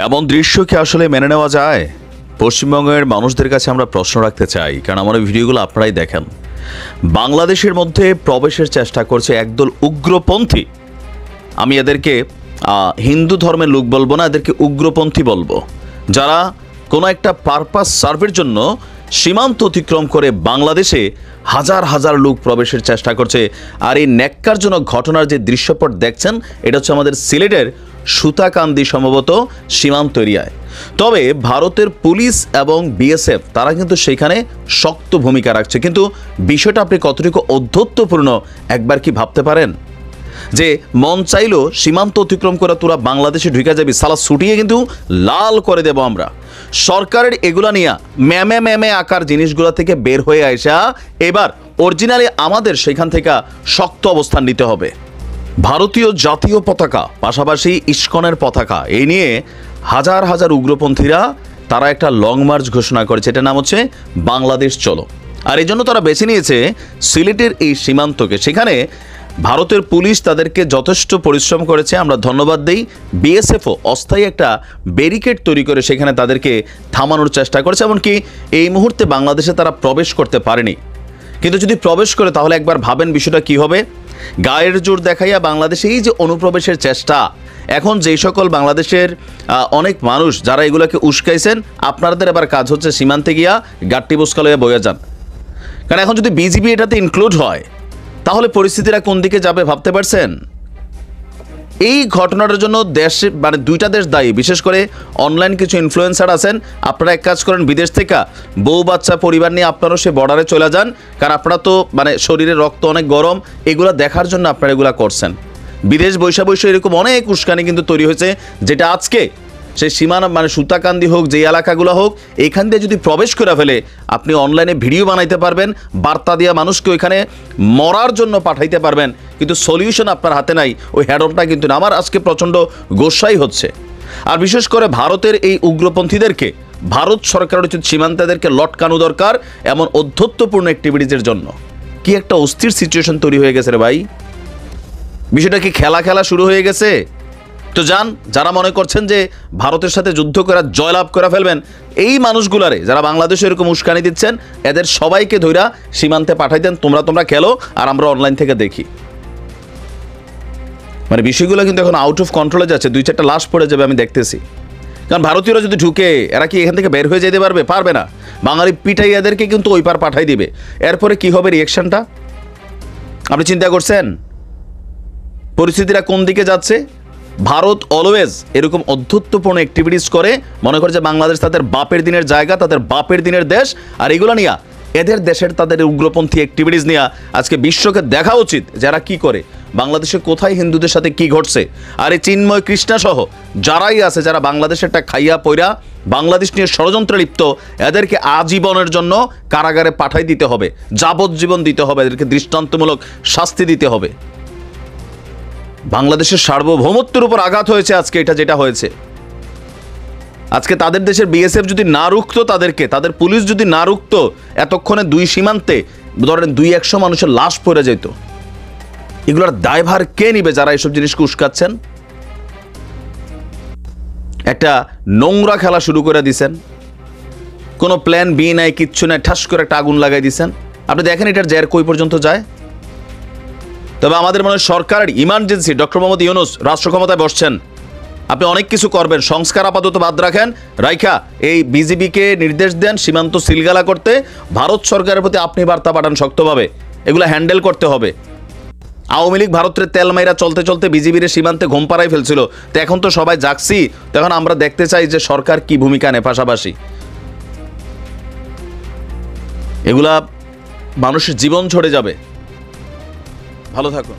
এমন দৃশ্য কি আসলে মেনে নেওয়া যায়? পশ্চিমবঙ্গের মানুষদের কাছে আমরা প্রশ্ন রাখতে চাই, কারণ আমার ভিডিওগুলো আপনারাই দেখেন। বাংলাদেশের মধ্যে প্রবেশের চেষ্টা করছে একদল উগ্রপন্থী। আমি এদেরকে হিন্দু ধর্মের লোক বলবো না, এদেরকে উগ্রপন্থী বলবো, যারা কোনো একটা পারপাস সার্ভের জন্য সীমান্ত অতিক্রম করে বাংলাদেশে হাজার হাজার লোক প্রবেশের চেষ্টা করছে। আর এই ন্যাক্কারজনক ঘটনার যে দৃশ্যপট দেখছেন, এটা হচ্ছে আমাদের সিলেটের সুতাকান্দি সম্ভবত সীমান্ত এরিয়ায়। তবে ভারতের পুলিশ এবং বিএসএফ তারা কিন্তু সেখানে শক্ত ভূমিকা রাখছে। কিন্তু বিষয়টা আপনি কতটুকু অধ্যত্বপূর্ণ একবার কি ভাবতে পারেন? যে মন চাইলো সীমান্ত অতিক্রম করে তোরা বাংলাদেশে ঢুকে যাবি, সালা ছুটিয়ে কিন্তু লাল করে দেব আমরা। সরকারের এগুলা নিয়ে ম্যামে আকার জিনিসগুলো থেকে বের হয়ে আসা এবার অরিজিনালি আমাদের সেখান থেকে শক্ত অবস্থান নিতে হবে। ভারতীয় জাতীয় পতাকা পাশাপাশি ইস্কনের পতাকা এই নিয়ে হাজার হাজার উগ্রপন্থীরা তারা একটা লং মার্চ ঘোষণা করেছে, এটার নাম হচ্ছে বাংলাদেশ চলো। আর এই জন্য তারা বেছে নিয়েছে সিলেটের এই সীমান্তকে। সেখানে ভারতের পুলিশ তাদেরকে যথেষ্ট পরিশ্রম করেছে, আমরা ধন্যবাদ দিই। বিএসএফও অস্থায়ী একটা ব্যারিকেড তৈরি করে সেখানে তাদেরকে থামানোর চেষ্টা করেছে। এমনকি এই মুহূর্তে বাংলাদেশে তারা প্রবেশ করতে পারেনি, কিন্তু যদি প্রবেশ করে তাহলে একবার ভাবেন বিষয়টা কি হবে। গায়ের জোর দেখাইয়া বাংলাদেশে এই যে অনুপ্রবেশের চেষ্টা, এখন যেই সকল বাংলাদেশের অনেক মানুষ যারা এগুলোকে উস্কাইছেন, আপনাদের এবার কাজ হচ্ছে সীমান্তে গিয়া গাট্টি বুসকালয়ে বয়ে যান। কারণ এখন যদি বিজিবি এটাতে ইনক্লুড হয় তাহলে পরিস্থিতিটা কোন দিকে যাবে ভাবতে পারছেন? এই ঘটনাটার জন্য দেশে মানে দুইটা দেশ দায়ী। বিশেষ করে অনলাইন কিছু ইনফ্লুয়েন্সার আছেন, আপনারা এক কাজ করেন, বিদেশ থেকে বউ বাচ্চা পরিবার নিয়ে আপনারাও সে বর্ডারে চলে যান। কারণ আপনারা তো মানে শরীরের রক্ত অনেক গরম, এগুলো দেখার জন্য আপনারা এগুলো করছেন। বিদেশ বৈশা এরকম অনেক উস্কানি কিন্তু তৈরি হয়েছে, যেটা আজকে সেই সীমানা মানে সুতাকান্দি হোক, যে এলাকাগুলো হোক, এখান দিয়ে যদি প্রবেশ করে ফেলে আপনি অনলাইনে ভিডিও বানাইতে পারবেন, বার্তা দিয়া মানুষকে ওইখানে মরার জন্য পাঠাইতে পারবেন, কিন্তু সলিউশন আপনার হাতে নাই, ওই হ্যাডনটা কিন্তু না। আমার আজকে প্রচণ্ড গোসাই হচ্ছে। আর বিশেষ করে ভারতের এই উগ্রপন্থীদেরকে ভারত সরকারের উচিত সীমান্তেদেরকে লটকানো দরকার এমন অধ্যত্বপূর্ণ অ্যাক্টিভিটিজের জন্য। কি একটা অস্থির সিচুয়েশন তৈরি হয়ে গেছে রে ভাই, বিষয়টা কি খেলা শুরু হয়ে গেছে? তো যারা মনে করছেন যে ভারতের সাথে যুদ্ধ করে জয়লাভ করে ফেলবেন, এই মানুষগুলারে যারা বাংলাদেশে এরকম উস্কানি দিচ্ছেন, এদের সবাইকে ধইরা সীমান্তে পাঠাই দেন। তোমরা খেলো আর আমরা অনলাইন থেকে দেখি। মানে বিষয়গুলো কিন্তু এখন আউট অফ কন্ট্রোলে যাচ্ছে। 2-4টা লাশ পড়ে যাবে আমি দেখতেছি। কারণ ভারতীয়রা যদি ঢুকে, এরা কি এখান থেকে বের হয়ে যেতে পারবে না। বাঙালি পিঠাই এদেরকে কিন্তু ওই পার পাঠাই দিবে। এরপরে কি হবে রিয়েকশনটা আপনি চিন্তা করছেন? পরিস্থিতিটা কোন দিকে যাচ্ছে? ভারত অলওয়েজ এরকম অধ্যত্বপূর্ণ অ্যাক্টিভিটিস করে, মনে করে যে বাংলাদেশ তাদের বাপের দিনের জায়গা, তাদের বাপের দিনের দেশ। আর এগুলো নিয়ে এদের দেশের তাদের উগ্রপন্থী অ্যাক্টিভিটিস নিয়ে আজকে বিশ্বকে দেখা উচিত যারা কি করে, বাংলাদেশে কোথায় হিন্দুদের সাথে কি ঘটছে। আর এই চিন্ময় কৃষ্ণা সহ যারাই আছে, যারা বাংলাদেশেরটা খাইয়া পইরা বাংলাদেশ নিয়ে ষড়যন্ত্রে লিপ্ত, এদেরকে আজীবনের জন্য কারাগারে পাঠাই দিতে হবে, যাবজ্জীবন দিতে হবে, এদেরকে দৃষ্টান্তমূলক শাস্তি দিতে হবে। বাংলাদেশের সার্বভৌমত্বের উপর আঘাত হয়েছে আজকে এটা যেটা হয়েছে। আজকে তাদের দেশের বিএসএফ যদি না রুখতো, তাদের পুলিশ যদি না রুখতো, এতক্ষণে দুই সীমান্তে ধরেন 200-100 মানুষের লাশ পড়ে যেত। এগুলোর দায়ভার কে নিবে যারা এসব জিনিসকে উস্কাচ্ছেন? একটা নোংরা খেলা শুরু করে দিছেন, কোনো প্ল্যান বি নাই, কিচ্ছু নাই, ঠাস করে একটা আগুন লাগাই দিছেন। আপনি দেখেন এটার জের কই পর্যন্ত যায়। তবে আমাদের মনে হয় সরকারের ইমার্জেন্সি, ডক্টর মোহাম্মদ ইউনূস রাষ্ট্র ক্ষমতায় বসছেন, আপনি অনেক কিছু করবেন। সংস্কার আপাতত বাদ রাখেন, রাইখা এই বিজিবিকে নির্দেশ দেন সীমান্ত সিলগালা করতে। ভারত সরকারের প্রতি আপনি বার্তা পাঠান শক্তভাবে, এগুলো হ্যান্ডেল করতে হবে। আওয়ামী লীগ ভারতের তেল মাইরা চলতে চলতে বিজিবির সীমান্তে ঘুম পাড়াই ফেলছিল। তো এখন তো সবাই জাগছি, তখন আমরা দেখতে চাই যে সরকার কি ভূমিকা নেয়। পাশাপাশি এগুলা মানুষের জীবন ঝরে যাবে। ভালো থাকুন।